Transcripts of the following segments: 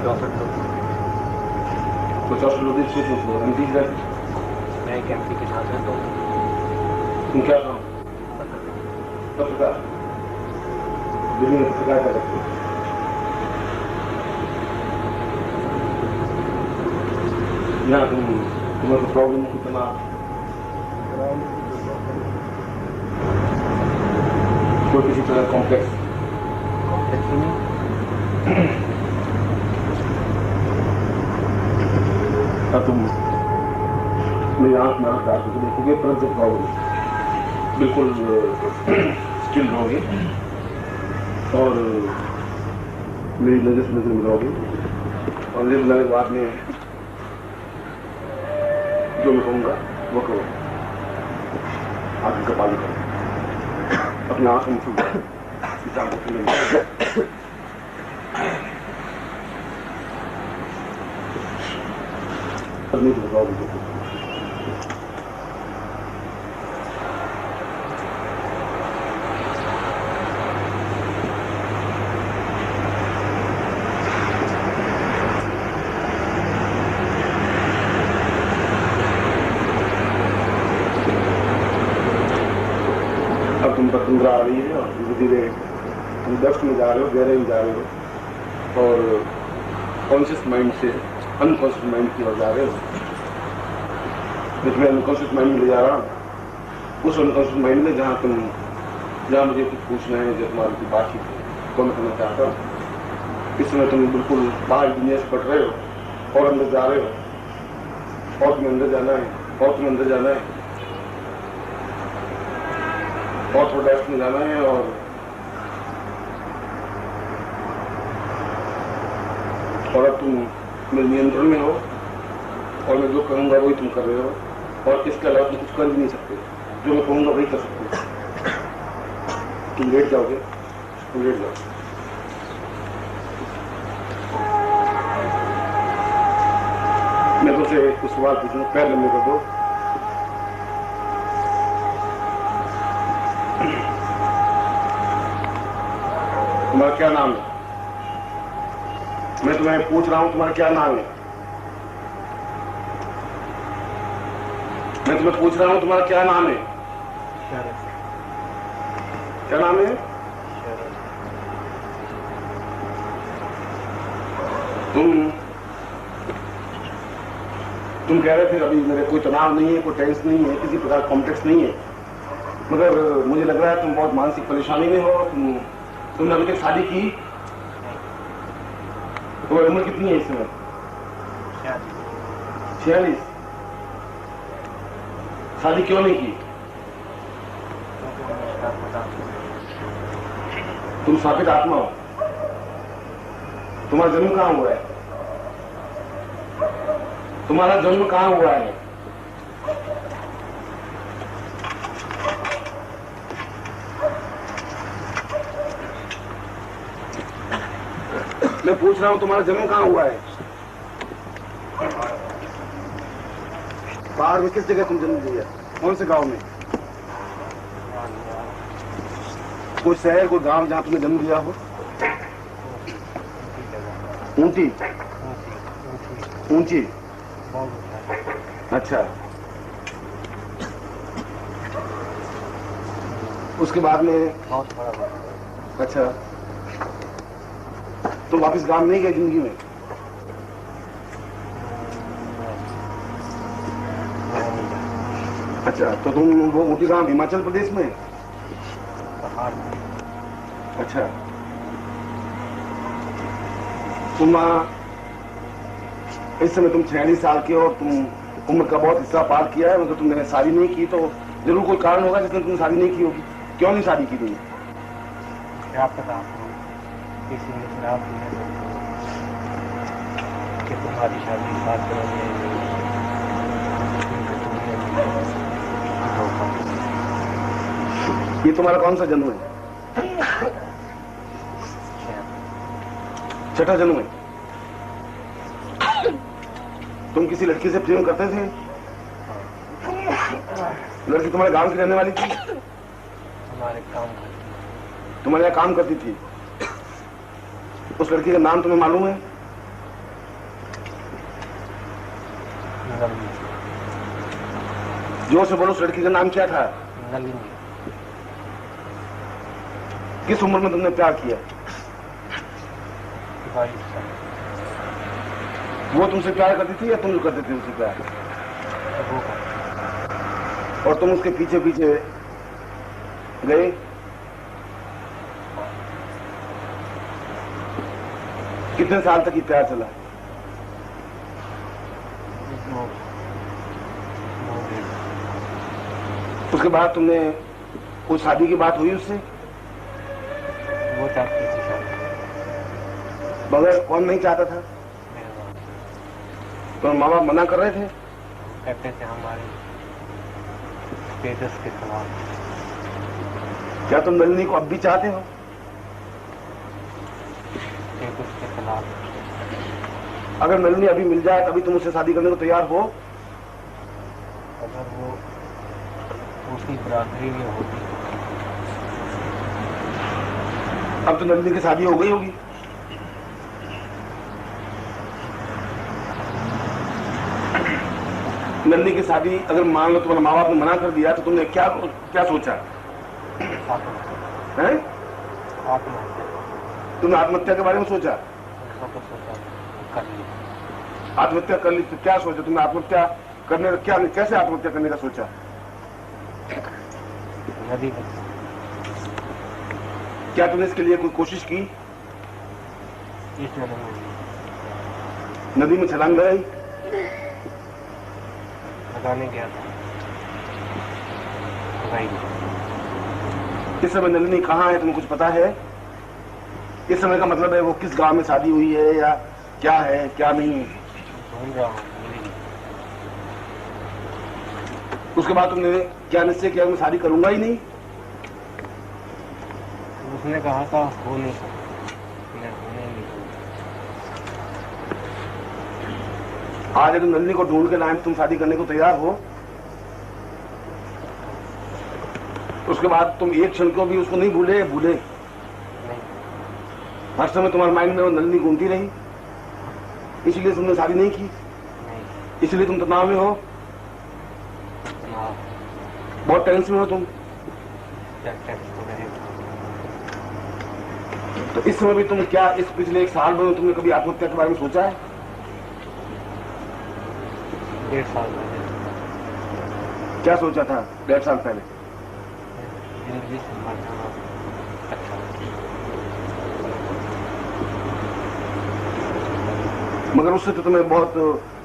तो 64 लोग एमपी का मैं एक एमपी के साथ रहता हूँ। तुम क्या काम? पत्रकार। दिल्ली में पत्रकार कर सकते हो। यहाँ तुम्हें तो प्रॉब्लम है कितना कोई किसी तरह कॉम्प्लेक्स नहीं। तुम मेरी आंख में आंख डाल के देखोगे तुरंत से प्रॉब्लम बिल्कुल स्टिल रहोगे और मेरी नजर से नजर मिलाओगे और नजर मिलाने के बाद में जो मैं कहूँगा वो करो। आंख का पानी करो, अपने आंख में छू जाओ, को खुले नहीं तो बताओ मुझे। अब तुम पर तुंद्रा आ रही है और धीरे धीरे तुम डेप्थ में जा रहे हो, गहरे में जा रहे हो और कॉन्शियस माइंड से अनकॉन्शियस माइंड की ओर जा रहे हो। मैं अनकॉन्शियस माइंड में ले जा रहा हूँ, उस अनकॉन्शियस माइंड में जहाँ मुझे कुछ पूछना है, जो तुम्हारी की बातचीत है, तो मैं करना चाहता हूँ। इस समय तुम बिल्कुल बाहर दुनिया से पट रहे हो और अंदर जा रहे हो और तुम्हें अंदर जाना है और तुम्हें अंदर जाना है और थोड़ा डेप्थ में जाना है और अब तुम मेरे नियंत्रण में हो और मैं जो कहूँगा वही तुम कर रहे हो और इसके अलावा तुम कुछ कर भी नहीं सकते। जो मैं कहूँगा वही कर सकते हो। तुम लेट जाओगे, तुम लेट जाओ। मैं तुमसे कुछ सवाल पूछूंगा, पैर लंबे कर दो। तुम्हारा क्या नाम है? मैं तुम्हें पूछ रहा हूं तुम्हारा क्या नाम है? मैं तुम्हें पूछ रहा हूं तुम्हारा क्या नाम है? क्या नाम है? तुम कह रहे थे अभी मेरे कोई तनाव नहीं है, कोई टेंशन नहीं है, किसी प्रकार कॉम्प्लेक्स नहीं है, मगर मुझे लग रहा है तुम बहुत मानसिक परेशानी में हो। तुमने अभी तक शादी की? तुम्हारी उम्र कितनी है इस समय? 46। शादी क्यों नहीं की? तुम साबित आत्मा हो। तुम्हारा जन्म कहाँ हुआ है? तुम्हारा जन्म कहाँ हुआ है? मैं पूछ रहा हूं तुम्हारा जन्म कहाँ हुआ है? बाहर में किस जगह तुम जन्म लिया? कौन से गांव में? कोई शहर, कोई गांव जहां तुमने जन्म लिया हो? ऊंची ऊंची। अच्छा, उसके बाद में बहुत बड़ा। अच्छा, तो वापस गांव नहीं गए जिंदगी में? अच्छा, तो तुम वो ऊटी गांव हिमाचल प्रदेश में? अच्छा, तुम इस समय तुम 46 साल के हो, तुम उम्र का बहुत हिस्सा पार किया है, मगर तुमने शादी नहीं की, तो जरूर कोई कारण होगा जिसने तुमने शादी नहीं की होगी। क्यों नहीं शादी की तुमने? क्या पता किसी ने शराब कि तुम्हारी शादी बात करोगे। ये तुम्हारा कौन सा जन्म है? छठा जन्म है। तुम किसी लड़की से प्रेम करते थे? लड़की तुम्हारे गांव की रहने वाली थी? तुम्हारे यहाँ काम करती तुम्हारे यहाँ काम करती थी? उस लड़की का नाम तुम्हें मालूम है? नलिनी। जोर से बोलो, उस लड़की का नाम क्या था? नलिनी। किस उम्र में तुमने प्यार किया? 22 साल। वो तुमसे प्यार करती थी या तुम करते थे उससे प्यार? वो और तुम उसके पीछे पीछे गए? कितने साल तक ये प्यार चला? 9 उसके बाद तुमने कोई शादी की बात हुई उससे? वो चाहती थी शादी। मगर कौन नहीं चाहता था? मेरे बाप। तो माँ बाप मना कर रहे थे? कहते थे हमारे स्टेटस के खिलाफ। क्या तुम नलिनी को अब भी चाहते हो? स्टेटस के खिलाफ। अगर नलिनी अभी मिल जाए तभी तुम उससे शादी करने को तैयार हो? अगर वो उसी बरादरी में होती अब तो नलिनी की शादी हो गई होगी। नलिनी की शादी अगर मान लो तुम्हारे माँ बाप ने मना कर दिया तो तुमने क्या क्या सोचा आत्महत्या। है? आत्महत्या। तुमने आत्महत्या के बारे में सोचा? उसका तो सोचा कर लिया। आत्महत्या कर ली तो क्या सोचा तुमने? आत्महत्या करने का क्या, कैसे आत्महत्या करने का सोचा? नदी में। क्या तुमने इसके लिए कोई कोशिश की? इस नदी में नदी में छलांग लगाई? लगाने गया था। लगाई नहीं। इस समय नलिनी कहाँ है तुम्हें कुछ पता है? इस समय का मतलब है वो किस गांव में शादी हुई है या क्या है क्या नहीं? ढूंढ रहा हूँ, मिलेगी। उसके बाद तुमने क्या निश्चय किया मैं शादी करूंगा ही नहीं? उसने कहा था हो नहीं सकता, मैं होने नहीं दूंगा। आज अगर नलिनी को ढूंढ के लाए तुम शादी करने को तैयार हो? उसके बाद तुम एक क्षण को भी उसको नहीं भूले? नहीं। हर समय तुम्हारे माइंड में वो नलिनी घूमती रही, इसलिए तुमने शादी नहीं की? नहीं। इसलिए तुम तनाव में हो, हाँ। बहुत टेंशन में हो तुम। क्या टेंशन तो रहेगा। तो इस समय भी तुम क्या इस पिछले 1 साल में तुमने कभी आत्महत्या के बारे में सोचा है? 1.5 साल पहले क्या सोचा था 1.5 साल पहले? जिंदगी से मर जाना अच्छा। मगर उससे तो तुम्हें बहुत,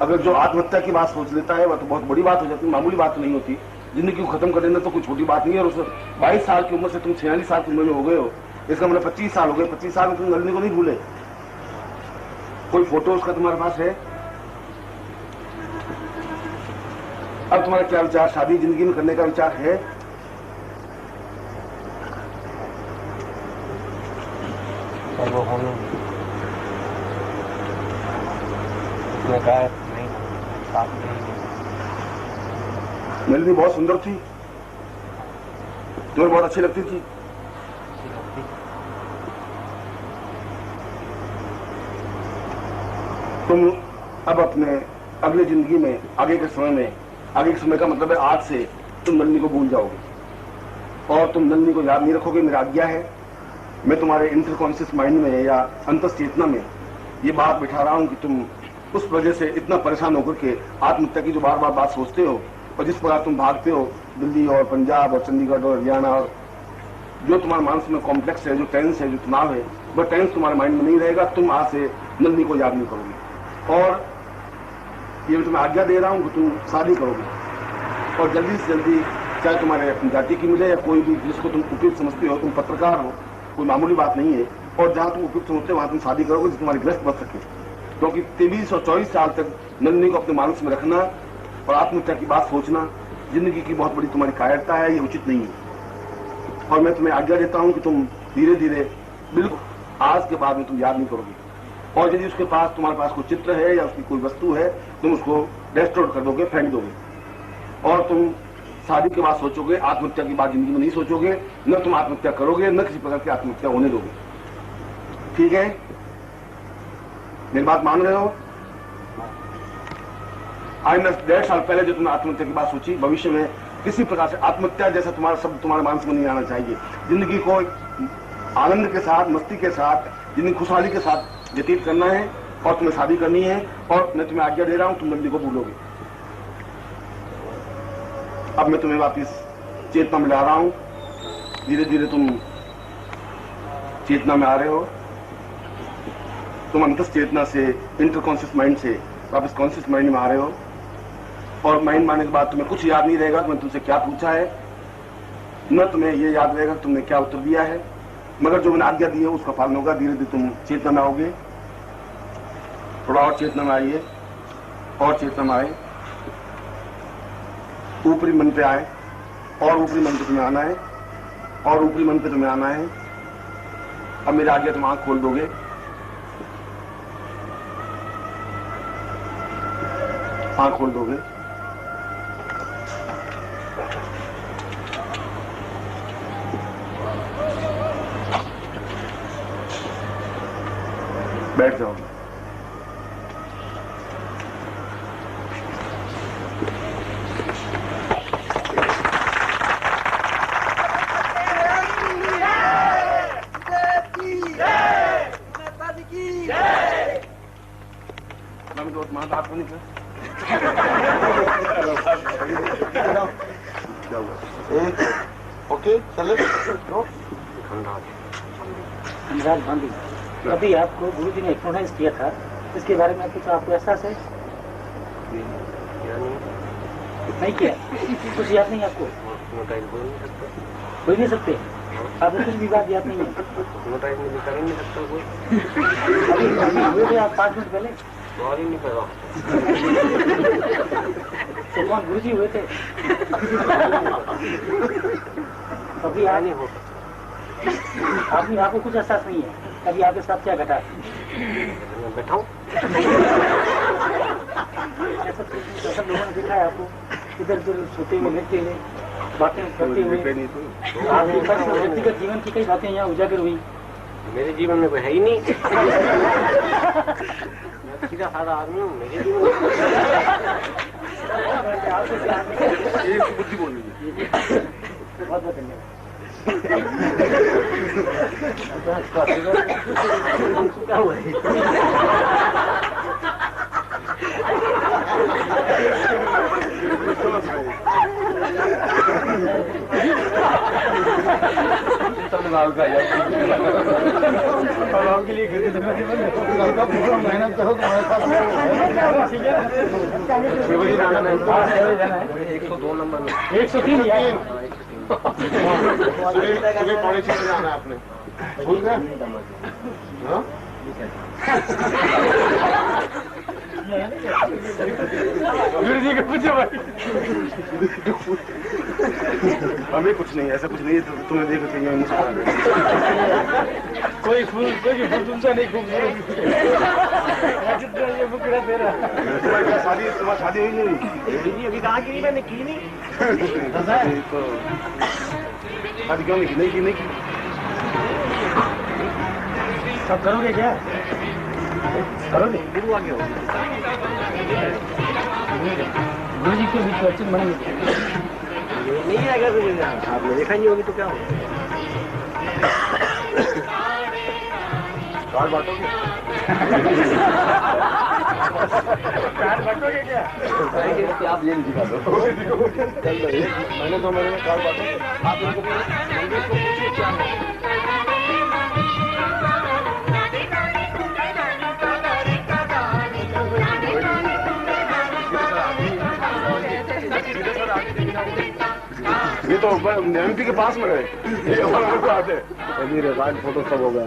अगर जो आत्महत्या की बात सोच लेता है वह तो बहुत बड़ी बात हो जाती है, मामूली बात तो नहीं होती। जिंदगी को खत्म कर देना तो कोई छोटी बात नहीं है। और उस 22 साल की उम्र से तुम 46 साल की उम्र में हो गए हो, इसका मतलब 25 साल हो गए। 25 साल में तुम नलिनी को नहीं भूले? कोई फोटो उसका तुम्हारे पास है? अब तुम्हारा क्या विचार, शादी जिंदगी में करने का विचार है? और वो होने नहीं। उसने कहा नहीं, साथ नहीं। नलिनी बहुत सुंदर थी, तुम्हें बहुत अच्छी लगती थी। तुम अब अपने अगले जिंदगी में, आगे के समय में, आगे के समय का मतलब है आज से तुम नलिनी को भूल जाओगे और तुम नलिनी को याद नहीं रखोगे। मेरा आज्ञा है, मैं तुम्हारे इंटरकॉन्शियस माइंड में या अंतर्चेतना में ये बात बिठा रहा हूं कि तुम उस वजह से इतना परेशान होकर के आत्महत्या की जो बार बार बात सोचते हो और जिस प्रकार तुम भागते हो दिल्ली और पंजाब और चंडीगढ़ और हरियाणा, और जो तुम्हारे मानस में कॉम्प्लेक्स है, जो टेंस है, जो तनाव है, वह टेंस तुम्हारे माइंड में नहीं रहेगा। तुम आज से नलिनी को याद नहीं करोगे और ये मैं तुम्हें आज्ञा दे रहा हूं कि तुम शादी करोगे और जल्दी से जल्दी, चाहे तुम्हारे अपनी जाति की मिले या कोई भी जिसको तुम उपयुक्त समझते हो। तुम पत्रकार हो, कोई मामूली बात नहीं है, और जहां तुम उपयुक्त समझते हो वहां तुम शादी करोगे जिससे तुम्हारी ग्रस्त बच सके। क्योंकि 23 और 24 साल तक नलिनी को अपने मानस में रखना और आत्महत्या की बात सोचना जिंदगी की बहुत बड़ी तुम्हारी कायरता है, ये उचित नहीं है। और मैं तुम्हें आज्ञा देता हूं कि तुम धीरे धीरे, बिल्कुल आज के बाद में तुम याद नहीं करोगे। और यदि उसके पास, तुम्हारे पास कोई चित्र है या उसकी कोई वस्तु है, तुम उसको डिस्ट्रॉय कर दोगे, फेंक दोगे और तुम शादी के बाद सोचोगे, आत्महत्या की बात जिंदगी में नहीं सोचोगे। न तुम आत्महत्या करोगे, न किसी प्रकार की आत्महत्या होने दोगे। ठीक है? मेरी बात मान रहे हो? आज 1.5 साल पहले जो तुमने आत्महत्या की बात सोची, भविष्य में किसी प्रकार से आत्महत्या जैसा तुम्हारा शब्द तुम्हारे मानस में नहीं आना चाहिए। जिंदगी को आनंद के साथ, मस्ती के साथ, जिंदगी खुशहाली के साथ व्यतीत करना है और तुम्हें शादी करनी है। और मैं तुम्हें आज्ञा दे रहा हूं, तुम नंदी को भूलोगे। अब मैं तुम्हें वापिस चेतना में ला रहा हूं। धीरे धीरे तुम चेतना में आ रहे हो। तुम अंतस चेतना से, इंटर कॉन्शियस माइंड से वापस कॉन्शियस माइंड में आ रहे हो। और माइंड में आने के बाद तुम्हें कुछ याद नहीं रहेगा मैंने तुमसे क्या पूछा है, न तुम्हें यह याद रहेगा तुमने क्या उत्तर दिया है, मगर जो मैंने आज्ञा दी है उसका पालन होगा। धीरे धीरे तुम चेतना में आओगे। थोड़ा और चेतना में आइए, और चेतना में आए, ऊपरी मन पे आए, और ऊपरी मन पे तुम्हें आना है, और ऊपरी मन पे तुम्हें आना है। अब मेरी आज्ञा तुम आंख खोल दोगे। आंख खोल दोगे। बैठ जाओ। बात नहीं कर। ओके चले। अनुराग गांधी, अभी आपको गुरु जी ने एक्नोलाइज किया था, इसके बारे में कुछ आपको एहसास है? नहीं किया? कुछ याद नहीं आपको? बोल नहीं सकते? आपको कुछ भी बात याद नहीं है? अभी हुए थे आप 5 मिनट पहले? नहीं कर रहा। तो कौन गुरु जी हुए थे? अभी आ नहीं हो, आपको कुछ एहसास नहीं है? अभी आपके साथ क्या घटा? मैं बैठा हूँ। ऐसा लोगों ने देखा है आपको इधर उधर सोते हुए, लेटते हुए, बातें करते हुए। आपके व्यक्तिगत जीवन की कई बातें यहाँ उजागर हुई। मेरे जीवन में कोई है ही नहीं। सीधा साधा आदमी हूँ। मेरे जीवन में बुद्धि बोल लीजिए। बहुत बहुत धन्यवाद। क्या हुआ है? के लिए मेहनत करो तुम्हारे साथ 102 नंबर में 103 पौने 6 बजे आना है आपने। भूल गए? गुरु जी को पूछो भाई। हमें कुछ नहीं, ऐसा कुछ नहीं। तुम्हें देखो चाहिए मुस्कुरा कोई फूल तुमसे नहीं खूबसूरत दे रहा। तुम्हारी शादी हुई नहीं? अभी कहाँ की? मैंने की नहीं। तो शादी क्यों नहीं की? नहीं की। सब करोगे क्या? करोगे? गुरु आ गया। गुरु जी के बीच बच्चे बनेंगे नहीं आएगा गुरु जी। आपने देखा नहीं होगी तो क्या होगा? कार्ड बांटोगे? कार्ड बांटोगे क्या? आप ये दिखा दो। मैंने 2 महीने में कार्ड बांटोगे? आप इनको पूछिए क्या है। ये तो एमपी के पास में गए। ये हमारे आते मेरे राइट फोटो सब हो गए।